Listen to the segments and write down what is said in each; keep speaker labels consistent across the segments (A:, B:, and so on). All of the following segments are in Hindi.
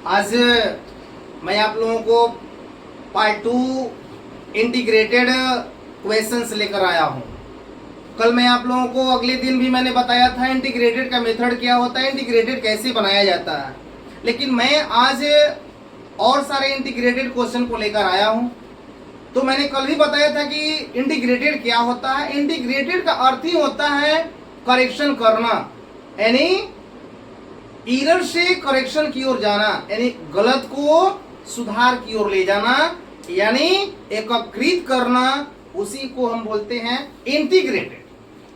A: आज मैं आप लोगों को पार्ट 2 इंटीग्रेटेड क्वेश्चंस लेकर आया हूं। कल मैं आप लोगों को अगले दिन भी मैंने बताया था इंटीग्रेटेड का मेथड क्या होता है, इंटीग्रेटेड कैसे बनाया जाता है। लेकिन मैं आज और सारे इंटीग्रेटेड क्वेश्चन को लेकर आया हूं। तो मैंने कल भी बताया था कि इंटीग्रेटेड क्या होता है। इंटीग्रेटेड का अर्थ ही होता है करेक्शन करना, यानी एरर से करेक्शन की ओर जाना, यानी गलत को सुधार की ओर ले जाना, यानी एकीकृत करना, उसी को हम बोलते हैं इंटीग्रेटेड।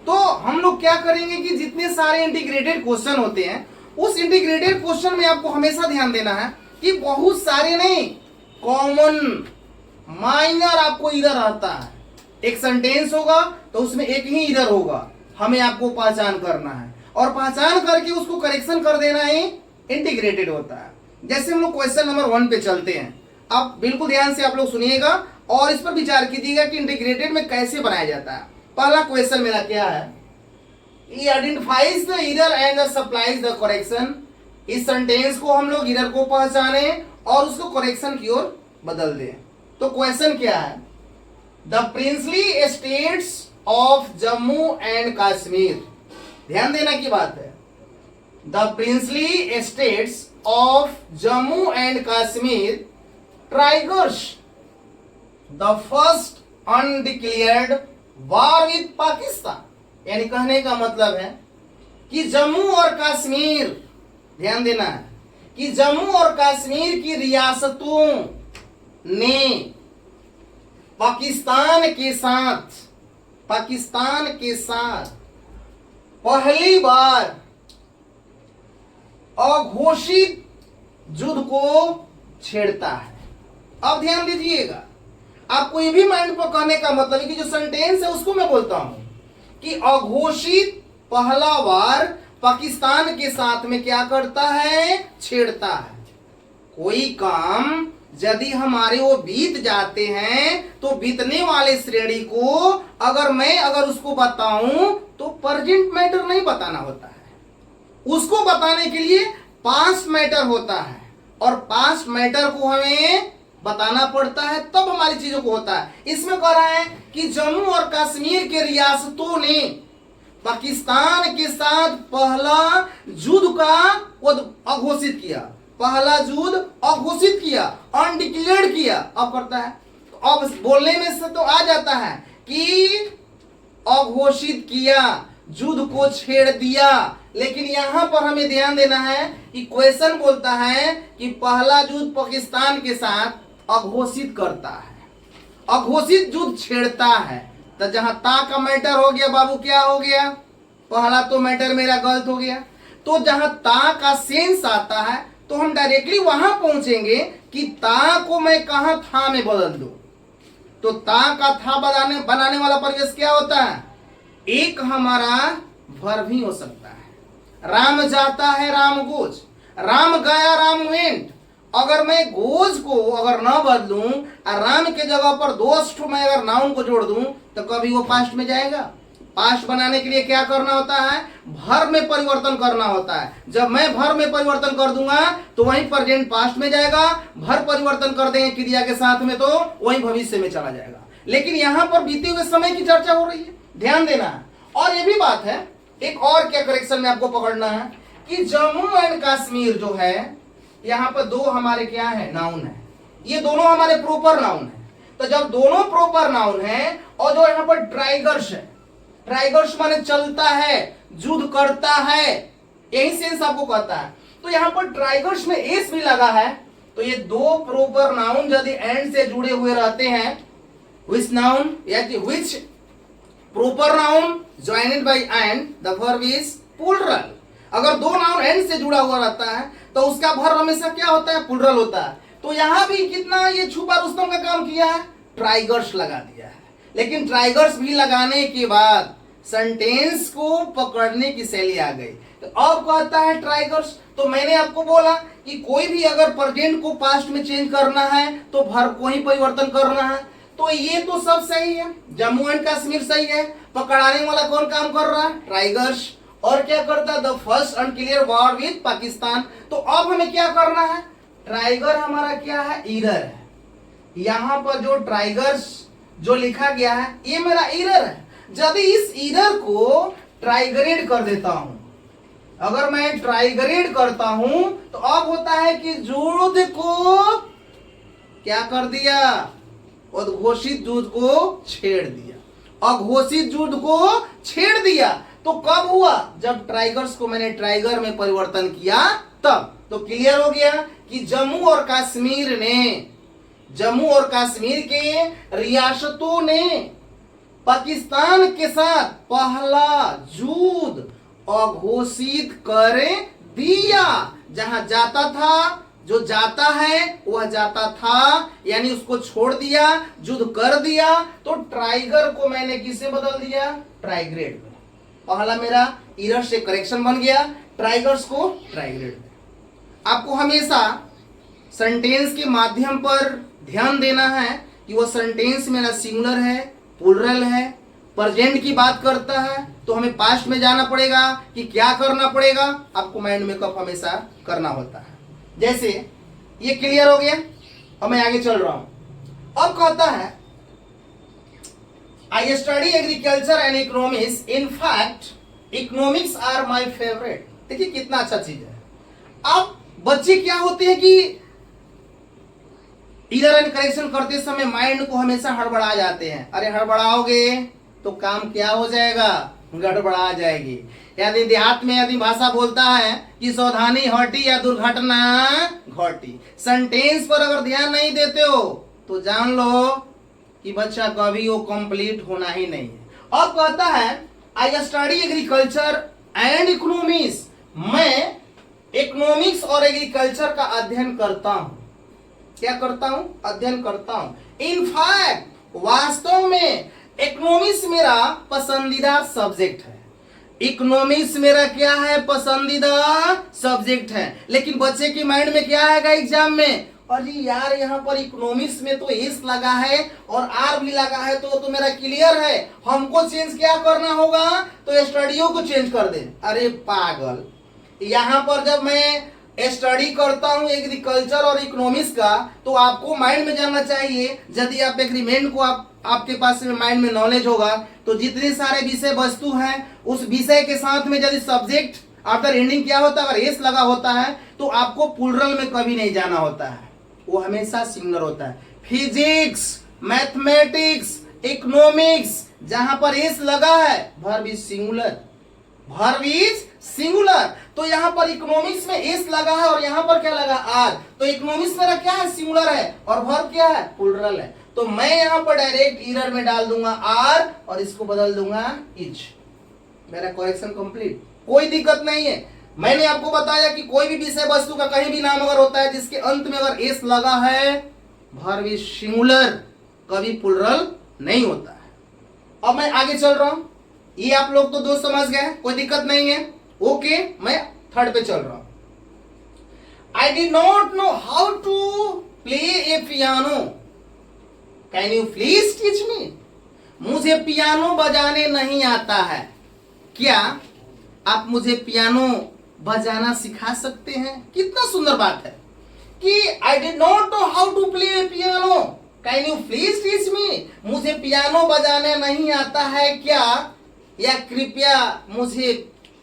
A: तो हम लोग क्या करेंगे कि जितने सारे इंटीग्रेटेड क्वेश्चन होते हैं उस इंटीग्रेटेड क्वेश्चन में आपको हमेशा ध्यान देना है कि बहुत सारे नहीं, कॉमन माइनर आपको इधर आता है। एक सेंटेंस होगा तो उसमें एक ही इधर होगा, हमें आपको पहचान करना है और पहचान करके उसको करेक्शन कर देना ही इंटीग्रेटेड होता है। जैसे हम लोग क्वेश्चन नंबर 1 पे चलते हैं। अब बिल्कुल ध्यान से आप लोग सुनिएगा और इस पर विचार कीजिएगा कि इंटीग्रेटेड में कैसे बनाया जाता है। पहला क्वेश्चन मेरा क्या है, He identifies the error and supplies the correction। इस सेंटेंस को हम लोग एरर को पहचाने और उसको करेक्शन की ओर बदल दें। तो क्वेश्चन क्या है, the princely states of Jammu and Kashmir, ध्यान देना की बात है, the princely states of Jammu and Kashmir triggers the first undeclared war with Pakistan. यानी कहने का मतलब है कि जम्मू और कश्मीर, ध्यान देना है कि जम्मू और कश्मीर की रियासतों ने पाकिस्तान के साथ पहली बार अघोषित युद्ध को छेड़ता है। अब ध्यान दीजिएगा, आपको ये भी माइंड पर कहने का मतलब है कि जो सेंटेंस है उसको मैं बोलता हूं कि अघोषित पहला बार पाकिस्तान के साथ में क्या करता है, छेड़ता है। कोई काम यदि हमारे वो बीत जाते हैं तो बीतने वाले श्रेणी को अगर उसको बताऊं तो प्रेजेंट मैटर नहीं बताना होता है, उसको बताने के लिए पास्ट मैटर होता है और पास्ट मैटर को हमें बताना पड़ता है, तब हमारी चीजों को होता है। इसमें कह रहा है कि जम्मू और कश्मीर के रियासतों ने पाकिस्तान के साथ पहला युद्ध का अघोषित किया, पहला युद्ध अघोषित किया, अनडिक्लेयर्ड किया। अब करता है तो अब बोलने में से तो आ जाता है कि अघोषित किया, युद्ध को छेड़ दिया। लेकिन यहां पर हमें ध्यान देना है कि क्वेश्चन बोलता है कि पहला युद्ध पाकिस्तान के साथ अघोषित करता है, अघोषित युद्ध छेड़ता है। तो जहां ता का मैटर हो गया बाबू, क्या हो गया, पहला तो मैटर मेरा गलत हो गया। तो जहां ता का सेंस आता है तो हम डायरेक्टली वहां पहुंचेंगे कि ता को मैं कहां था में बदल दूं। तो ता का था बनाने वाला परिवेश क्या होता है, एक हमारा वर्ब भी हो सकता है। राम जाता है, राम गोज, राम गया, राम वेंट। अगर मैं गोज को अगर न बदलूं और राम के जगह पर दोस्त मैं अगर नाउन को जोड़ दूं तो कभी वो पास्ट में जाएगा। पास्ट बनाने के लिए क्या करना होता है, वर्ब में परिवर्तन करना होता है। जब मैं वर्ब में परिवर्तन कर दूंगा तो वही प्रेजेंट पास्ट में जाएगा, वर्ब परिवर्तन कर देंगे क्रिया के साथ में तो वही भविष्य में चला जाएगा। लेकिन यहां पर बीते हुए समय की चर्चा हो रही है, ध्यान देना है। और ये भी बात है, एक और क्या करेक्शन में आपको पकड़ना है कि जम्मू एंड कश्मीर जो है, यहाँ पर दो हमारे क्या है, नाउन है। ये दोनों हमारे प्रॉपर नाउन है। तो जब दोनों प्रॉपर नाउन है और जो यहाँ पर ट्राइगर्स है, ट्राइगर्स माने चलता है, युद्ध करता है, यही सेंस आपको कहता है। तो यहाँ पर ट्राइगर्स में एस भी लगा है। तो ये दो प्रॉपर नाउन यदि एंड से जुड़े हुए रहते हैं, विच नाउन या which proper noun joined by and, the verb is plural. अगर दो नाउन एंड से जुड़ा हुआ रहता है तो उसका वर्ब हमेशा क्या होता है, प्लूरल होता है। तो यहां भी कितना ये छुपा रुस्तम का काम किया है, ट्राइगर्स लगा दिया है। लेकिन ट्राइगर्स भी लगाने के बाद सेंटेंस को पकड़ने की शैली आ गई। तो अब कहता है ट्राइगर्स। तो मैंने आपको बोला कि कोई भी अगर प्रेजेंट को पास्ट में चेंज करना है तो वर्ब को ही परिवर्तन करना है। तो ये तो सब सही है, जम्मू एंड कश्मीर सही है। पकड़ाने वाला कौन काम कर रहा है, ट्राइगर्स। और क्या करता है, the first unclear war with Pakistan. तो अब हमें क्या करना है, ट्राइगर हमारा क्या है, ईरर है। यहां पर जो ट्राइगर्स जो लिखा गया है ये मेरा ईरर है। यदि इस ईरर को ट्राइग्रेड कर देता हूं, अगर मैं ट्राइग्रेड करता हूं तो अब होता है कि युद्ध को क्या कर दिया, उद्घोषित युद्ध को छेड़ दिया, अघोषित युद्ध को छेड़ दिया। तो कब हुआ, जब ट्राइगर्स को मैंने ट्राइगर में परिवर्तन किया तब। तो क्लियर हो गया कि जम्मू और कश्मीर ने, जम्मू और कश्मीर के रियासतों ने पाकिस्तान के साथ पहला युद्ध अघोषित कर दिया। जहां जाता था, जो जाता है वह जाता था, यानी उसको छोड़ दिया, युद्ध कर दिया। तो ट्राइगर को मैंने किसे बदल दिया, ट्राइग्रेड में। पहला मेरा एरर से करेक्शन बन गया, ट्राइगर्स को ट्राइग्रेड में। आपको हमेशा सेंटेंस के माध्यम पर ध्यान देना है कि वह सेंटेंस मेरा सिंगुलर है, प्लूरल है, प्रेजेंट की बात करता है, तो हमें पास्ट में जाना पड़ेगा कि क्या करना पड़ेगा, आपको माइंड मेकअप हमेशा करना होता है। जैसे ये क्लियर हो गया, अब मैं आगे चल रहा हूं। अब कहता है I study agriculture and economics, in fact economics are my favourite. देखिए कितना अच्छा चीज है। अब बच्चे क्या होते हैं कि एरर एंड करेक्शन करते समय माइंड को हमेशा हड़बड़ा जाते हैं। अरे हड़बड़ाओगे तो काम क्या हो जाएगा, गड़बड़ा जाएगी। यदि देहात में यदि भाषा बोलता है कि सावधानी हटी या दुर्घटना घटी, सेंटेंस पर अगर ध्यान नहीं देते हो तो जान लो कि बच्चा कभी वो कंप्लीट होना ही नहीं है। अब कहता है I study agriculture and economics, मैं इकोनॉमिक्स और एग्रीकल्चर का अध्ययन करता हूं। क्या करता हूं, अध्ययन करता हूं। इनफैक्ट वास्तव में इकोनॉमिक्स मेरा पसंदीदा सब्जेक्ट है। इकोनॉमिक्स मेरा क्या है, पसंदीदा सब्जेक्ट है। लेकिन बच्चे के माइंड में क्या आएगा एग्जाम में, अरे यार यहाँ पर इकोनॉमिक्स में तो एस लगा है और आर भी लगा है, तो मेरा क्लियर है, हमको चेंज क्या करना होगा, तो स्टडियों को चेंज कर दे। अरे पागल, यहाँ पर जब मैं स्टडी करता हूं एग्रीकल्चर और इकोनॉमिक्स का, तो आपको माइंड में जानना चाहिए, यदि आप एग्रीमेंट को आपके पास में माइंड में नॉलेज होगा, तो जितने सारे विषय वस्तु हैं उस विषय के साथ में यदि सब्जेक्ट आफ्टर एंडिंग क्या होता है, अगर एस लगा होता है तो आपको प्लूरल में कभी नहीं जाना होता है, वो हमेशा सिंगुलर होता है। फिजिक्स, मैथमेटिक्स, इकोनॉमिक्स, जहां पर एस लगा है verb is singular, verb is singular. तो यहां पर इकोनॉमिक्स में एस लगा है और यहां पर क्या लगा, आर। तो इकोनॉमिक्स मेरा क्या है, सिंगुलर है, और वर्ब क्या है, प्लूरल है। तो मैं यहां पर डायरेक्ट एरर में डाल दूंगा आर और इसको बदल दूंगा इज। मेरा करेक्शन कंप्लीट, कोई दिक्कत नहीं है। मैंने आपको बताया कि कोई भी विषय वस्तु का कहीं भी नाम अगर होता है जिसके अंत में अगर एस लगा है, वर्ब इज सिंगुलर, कभी प्लूरल नहीं होता है। अब मैं आगे चल रहा हूं, ये आप लोग तो दोस्त समझ गए, कोई दिक्कत नहीं है। ओके, मैं थर्ड पे चल रहा हूं। I did not know how to play a piano, can you please teach me. मुझे पियानो बजाने नहीं आता है, क्या आप मुझे पियानो बजाना सिखा सकते हैं। कितना सुंदर बात है कि I did not know how to play a piano, can you please teach me. मुझे पियानो बजाने नहीं आता है क्या, या कृपया मुझे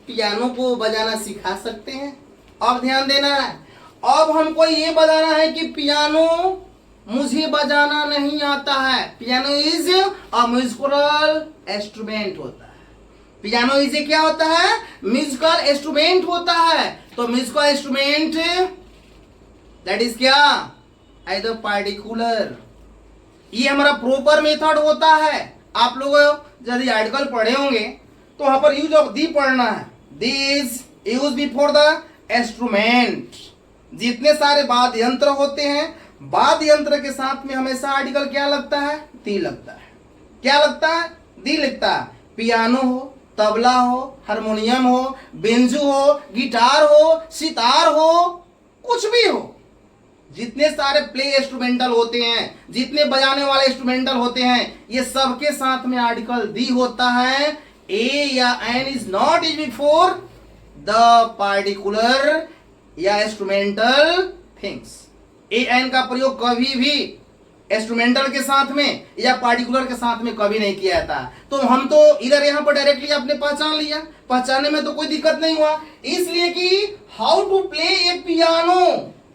A: पियानो को बजाना सिखा सकते हैं। अब ध्यान देना है, अब हमको ये बताना है कि पियानो मुझे बजाना नहीं आता है। Piano is a musical instrument होता है। पियानो इज क्या होता है, म्यूजिकल इंस्ट्रूमेंट होता है। तो म्यूजिकल इंस्ट्रूमेंट दैट इज क्या, आइदर पार्टिकुलर। ये हमारा प्रॉपर मेथड होता है। आप लोग यदि आर्टिकल पढ़े होंगे तो वहां पर यूज ऑफ दी पढ़ना है। This use before the instrument. जितने सारे वाद्य यंत्र होते हैं, वाद्य यंत्र के साथ में हमेशा आर्टिकल क्या लगता है, दी लगता है। क्या लगता है, दी लगता है। पियानो हो, तबला हो, हारमोनियम हो, बेंजू हो, गिटार हो, सितार हो, कुछ भी हो, जितने सारे प्ले इंस्ट्रूमेंटल होते हैं, जितने बजाने वाले इंस्ट्रूमेंटल होते हैं, ये सबके साथ में आर्टिकल दी होता है। ए या an is not is before the particular या इंस्ट्रूमेंटल थिंग्स। ए एन का प्रयोग कभी भी इंस्ट्रूमेंटल के साथ में या पार्टिकुलर के साथ में कभी नहीं किया जाता। तो हम तो इधर यहाँ पर डायरेक्टली आपने पहचान लिया, पहचानने में तो कोई दिक्कत नहीं हुआ, इसलिए कि how to play a piano.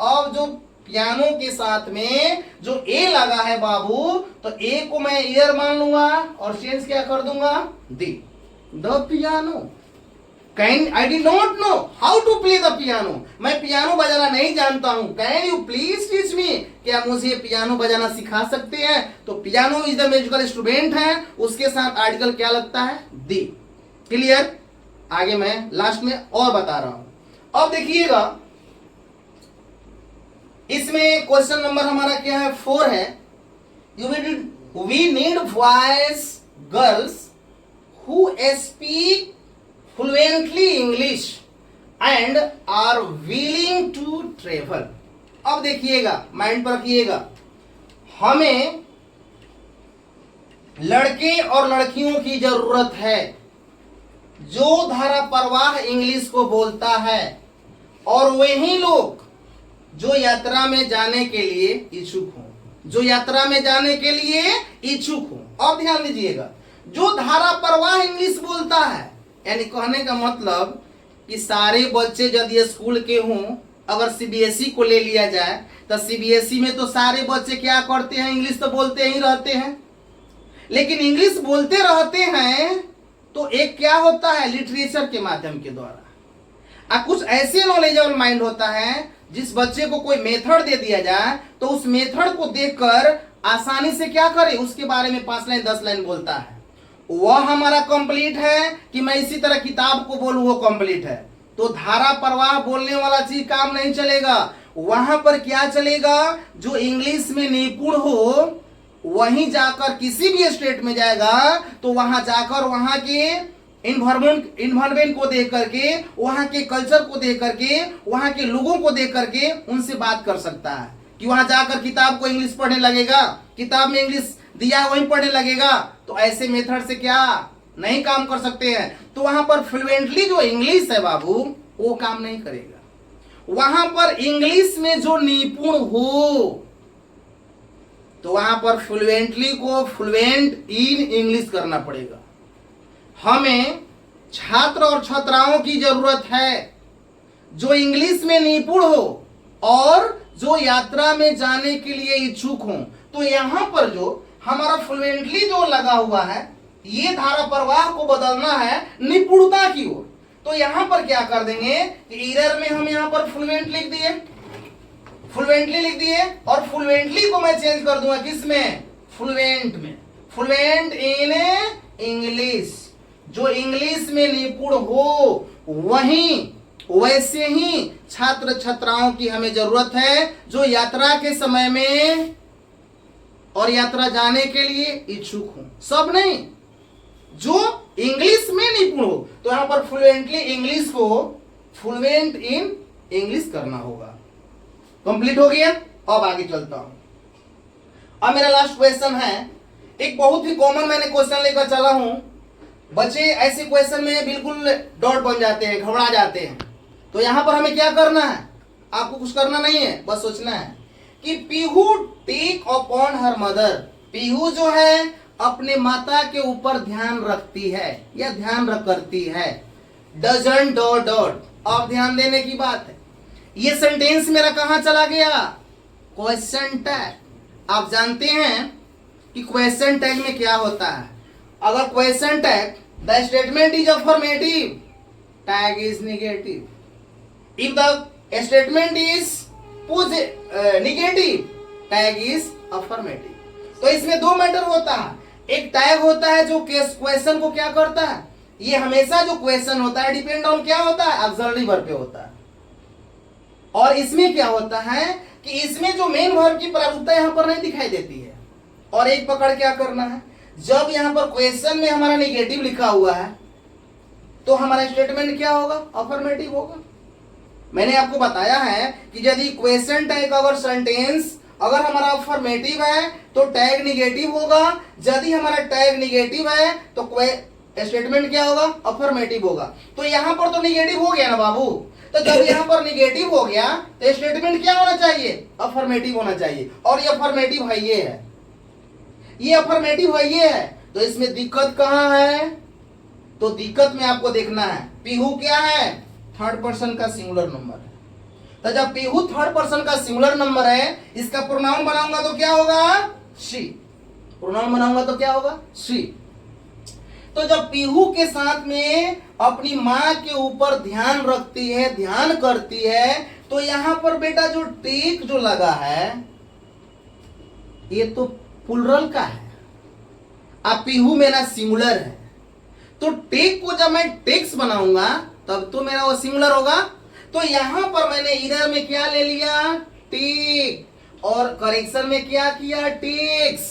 A: अब जो पियानो के साथ में जो ए लगा है बाबू, तो ए को मैं ईयर मान लूंगा और चेंज क्या कर दूंगा, the piano. Can I did not know how to play the piano, मैं पियानो बजाना नहीं जानता हूं, can you please teach me, क्या मुझे पियानो बजाना सिखा सकते हैं। तो piano is the musical instrument है, उसके साथ आर्टिकल क्या लगता है, दी। क्लियर। आगे मैं लास्ट में और बता रहा हूं। अब देखिएगा इसमें क्वेश्चन नंबर हमारा क्या है, 4 है। We need boys girls who speak fluently English and are willing to travel. अब देखिएगा, माइंड पर रखिएगा, हमें लड़के और लड़कियों की जरूरत है जो धारा प्रवाह इंग्लिश को बोलता है, और वही लोग जो यात्रा में जाने के लिए इच्छुक हो, जो यात्रा में जाने के लिए इच्छुक हो। अब ध्यान दीजिएगा, जो धारा प्रवाह इंग्लिश बोलता है, यानी कहने का मतलब कि सारे बच्चे यदि स्कूल के हों, अगर सीबीएसई को ले लिया जाए तो सीबीएसई में तो सारे बच्चे क्या करते हैं, इंग्लिश तो बोलते ही रहते हैं। लेकिन इंग्लिश बोलते रहते हैं तो एक क्या होता है, लिटरेचर के माध्यम के द्वारा। कुछ ऐसे नॉलेजेबल माइंड होता है, जिस बच्चे को कोई मेथड दे दिया जाए तो उस मेथड को देखकर आसानी से क्या करे, उसके बारे में 5 लाइन 10 लाइन बोलता है। वह हमारा कंप्लीट है कि मैं इसी तरह किताब को बोलूं, वो कंप्लीट है। तो धारा प्रवाह बोलने वाला चीज काम नहीं चलेगा। वहां पर क्या चलेगा, जो इंग्लिश में निपुण हो वहीं जाकर किसी भी स्टेट में जाएगा तो वहां जाकर वहां के इन्वायरमेंट को देख करके, वहां के कल्चर को देख करके, वहां के लोगों को देख करके उनसे बात कर सकता है। कि वहां जाकर किताब को इंग्लिश पढ़ने लगेगा, किताब में इंग्लिश दिया वहीं पढ़ने लगेगा, तो ऐसे मेथड से क्या नहीं काम कर सकते हैं। तो वहां पर फ्लुएंटली जो इंग्लिश है बाबू, वो काम नहीं करेगा। वहां पर इंग्लिश में जो निपुण हो, तो वहां पर फ्लुएंटली को फ्लुएंट इन इंग्लिश करना पड़ेगा। हमें छात्र और छात्राओं की जरूरत है जो इंग्लिश में निपुण हो और जो यात्रा में जाने के लिए इच्छुक हो। तो यहां पर जो हमारा फ्लुएंटली जो लगा हुआ है, ये धारा प्रवाह को बदलना है निपुणता की ओर। तो यहां पर क्या कर देंगे कि इधर में हम यहां पर फ्लुएंट लिख दिए, फ्लुएंटली लिख दिए, और फ्लुएंटली को मैं चेंज कर दूंगा किसमें, फ्लुएंट में, फ्लुएंट इन इंग्लिश। जो इंग्लिश में निपुण हो वहीं वैसे ही छात्र छात्राओं की हमें जरूरत है जो यात्रा के समय में और यात्रा जाने के लिए इच्छुक हो। सब नहीं, जो इंग्लिश में निपुण हो। तो यहां पर फ्लुएंटली इंग्लिश को फ्लुएंट इन इंग्लिश करना होगा। कंप्लीट हो गया। अब आगे चलता हूं। अब मेरा लास्ट क्वेश्चन है, एक बहुत ही कॉमन मैंने क्वेश्चन लेकर चला हूं। बच्चे ऐसे क्वेश्चन में बिल्कुल डॉट बन जाते हैं, घबरा जाते हैं। तो यहां पर हमें क्या करना है, आपको कुछ करना नहीं है, बस सोचना है कि Pihu take upon her mother. Pihu जो है अपने माता के ऊपर ध्यान रखती है या ध्यान करती है। Doesn't dot dot. अब ध्यान देने की बात है, ये सेंटेंस मेरा कहां चला गया, क्वेश्चन टैग। आप जानते हैं कि क्वेश्चन टैग में क्या होता है। अगर question tag the statement is affirmative, tag is negative. If the statement is negative, tag is affirmative. तो इसमें 2 मैटर होता है। एक टैग होता है जो क्वेश्चन को क्या करता है, ये हमेशा जो क्वेश्चन होता है डिपेंड ऑन क्या होता है, ऑक्सिलरी वर्ब पे होता है। और इसमें क्या होता है कि इसमें जो मेन वर्ब की प्रारूपता यहां पर नहीं दिखाई देती है। और एक पकड़ क्या करना है, जब यहां पर क्वेश्चन में हमारा नेगेटिव लिखा हुआ है तो हमारा स्टेटमेंट क्या होगा, अफर्मेटिव होगा। मैंने आपको बताया है कि यदि क्वेश्चन टैग अगर सेंटेंस अगर हमारा अफर्मेटिव है तो टैग निगेटिव होगा, यदि हमारा टैग निगेटिव है तो स्टेटमेंट क्या होगा, अफर्मेटिव होगा। तो यहां पर तो निगेटिव हो गया ना बाबू। तो जब यहां पर निगेटिव हो गया तो स्टेटमेंट क्या होना चाहिए? अफर्मेटिव होना चाहिए। और ये अफर्मेटिव है, ये है, ये अफर्मेटिव है, ये है। तो इसमें दिक्कत कहां है? तो दिक्कत में आपको देखना है पीहू क्या है? थर्ड पर्सन का सिंगुलर नंबर है। तो जब पीहू थर्ड पर्सन का सिंगुलर नंबर है, इसका प्रोनाउन बनाऊंगा तो क्या होगा? शी। प्रोनाउन बनाऊंगा तो क्या होगा? शी। तो जब पीहू के साथ में अपनी मां के ऊपर ध्यान रखती है, ध्यान करती है, तो यहां पर बेटा जो टेक जो लगा है ये तो प्लुरल का है। अब पीहू मेरा सिंगुलर है, तो टेक को जब मैं टेक्स बनाऊंगा तब तो मेरा वो सिंगुलर होगा। तो यहां पर मैंने इधर में क्या ले लिया? टेक। और करेक्शन में क्या किया? Takes.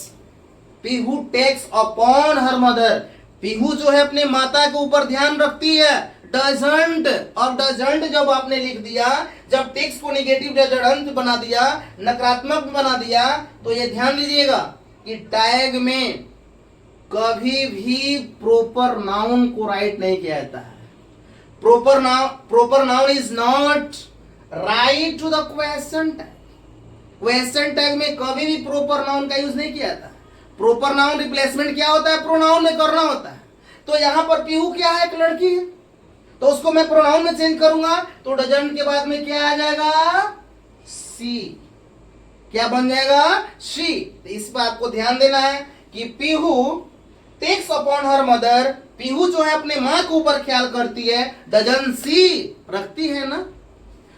A: Pihu takes upon her mother. Pihu जो है अपने माता के ऊपर ध्यान रखती है, डजंट। और डजंट जब आपने लिख दिया, जब टेक्स को नेगेटिव डजंट बना दिया, नकारात्मक बना दिया, तो ये ध्यान दीजिएगा कि टैग में कभी भी प्रॉपर नाउन को राइट नहीं किया जाता है। proper noun is not right to the question tag। Question tag में कभी भी प्रॉपर नाउन का यूज नहीं किया जाता। प्रॉपर नाउन रिप्लेसमेंट क्या होता है? प्रोनाउन में करना होता है। तो यहां पर पीहू क्या है? एक लड़की है, तो उसको मैं प्रोनाउन में चेंज करूंगा तो डजंट के बाद में क्या आ जाएगा? सी। क्या बन जाएगा? शी। तो इस बात को ध्यान देना है कि Pihu takes upon her mother. Pihu जो है अपने मां के ऊपर ख्याल करती है, डजंट सी रखती है ना।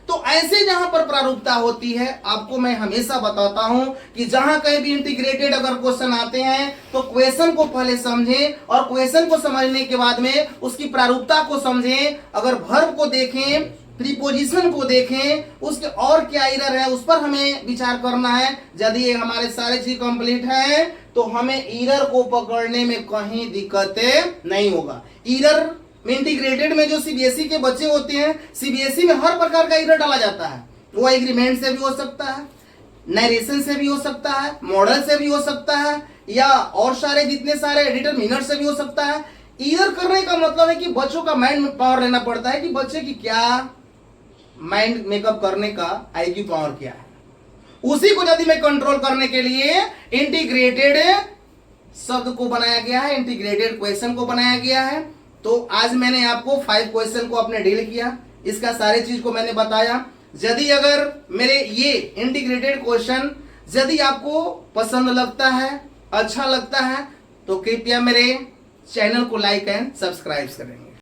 A: तो ऐसे जहां पर प्रारूपता होती है, आपको मैं हमेशा बताता हूं कि जहां कहीं भी इंटीग्रेटेड अगर क्वेश्चन आते हैं तो क्वेश्चन को पहले समझें, और क्वेश्चन को समझने के बाद में उसकी प्रारूपता को समझें। अगर वर्ब को देखें, प्रीपोजिशन को देखें, उसके और क्या एरर है उस पर हमें विचार करना है। यदि ये हमारे सारे चीज कंप्लीट है तो हमें एरर को पकड़ने में कहीं दिक्कत नहीं होगा। एरर इंटीग्रेटेड में जो सीबीएसई के बच्चे होते हैं, सीबीएसई में हर प्रकार का एरर डाला जाता है। वो एग्रीमेंट से भी हो सकता है, नरेशन से भी हो सकता है, मॉडल से भी हो सकता है, या और सारे जितने सारे डिटरमिनर से भी हो सकता है। एरर करने का मतलब है कि बच्चों का माइंड पावर लेना पड़ता है कि बच्चे की क्या माइंड मेकअप करने का आईक्यू पावर क्या है। उसी को यदि मैं कंट्रोल करने के लिए इंटीग्रेटेड शब्द को बनाया गया है, इंटीग्रेटेड क्वेश्चन को बनाया गया है। तो आज मैंने आपको 5 क्वेश्चन को अपने डील किया, इसका सारी चीज को मैंने बताया। यदि अगर मेरे ये इंटीग्रेटेड क्वेश्चन यदि आपको पसंद लगता है, अच्छा लगता है, तो कृपया मेरे चैनल को लाइक एंड सब्सक्राइब करें।